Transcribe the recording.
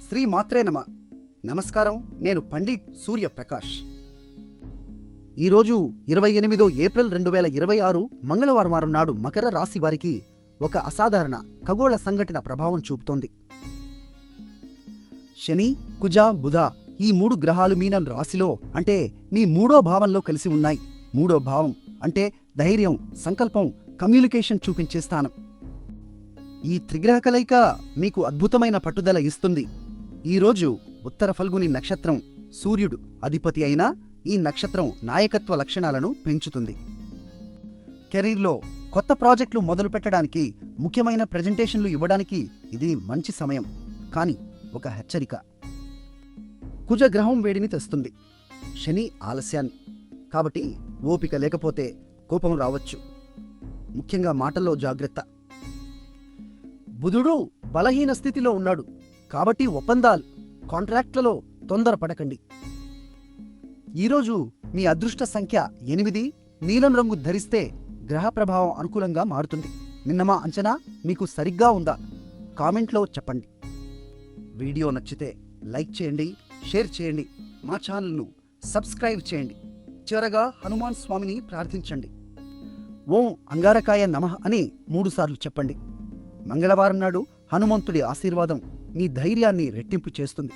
శ్రీ మాత్రే నమ. నమస్కారం, నేను పండిట్ సూర్యప్రకాష్. ఈరోజు 28 ఏప్రిల్ 2026 మంగళవారం నాడు మకర రాశి వారికి ఒక అసాధారణ ఖగోళ సంఘటన ప్రభావం చూపుతోంది. శని, కుజ, బుధ ఈ 3 గ్రహాలు మీనం రాశిలో అంటే మీ 3వ భావంలో కలిసి ఉన్నాయి. 3వ భావం అంటే ధైర్యం, సంకల్పం, కమ్యూనికేషన్ చూపించే స్థానం. ఈ త్రిగ్రహ కలయిక మీకు అద్భుతమైన పట్టుదల ఇస్తుంది. ఈరోజు ఉత్తర ఫల్గుని నక్షత్రం, సూర్యుడు అధిపతి అయిన ఈ నక్షత్రం నాయకత్వ లక్షణాలను పెంచుతుంది. కెరీర్లో కొత్త ప్రాజెక్టులు మొదలు పెట్టడానికి, ముఖ్యమైన ప్రెజెంటేషన్లు ఇవ్వడానికి ఇది మంచి సమయం. కానీ ఒక హెచ్చరిక: కుజగ్రహం వేడిని తెస్తుంది, శని ఆలస్యాన్ని. కాబట్టి ఓపిక లేకపోతే కోపం రావచ్చు. ముఖ్యంగా మాటల్లో జాగ్రత్త. బుధుడు బలహీన స్థితిలో ఉన్నాడు, కాబట్టి ఒప్పందాలు, కాంట్రాక్ట్లలో తొందరపడకండి. ఈరోజు మీ అదృష్ట సంఖ్య 8. నీలం రంగు ధరిస్తే గ్రహ ప్రభావం అనుకూలంగా మారుతుంది. నిన్న మా అంచనా మీకు సరిగ్గా ఉందా? కామెంట్లో చెప్పండి. వీడియో నచ్చితే లైక్ చేయండి, షేర్ చేయండి, మా ఛానల్ను సబ్స్క్రైబ్ చేయండి. చివరగా హనుమాన్ స్వామిని ప్రార్థించండి. ఓం అంగారకాయ నమః అని 3 సార్లు చెప్పండి. మంగళవారం నాడు హనుమంతుడి ఆశీర్వాదం మీ ధైర్యాన్ని రెట్టింపు చేస్తుంది.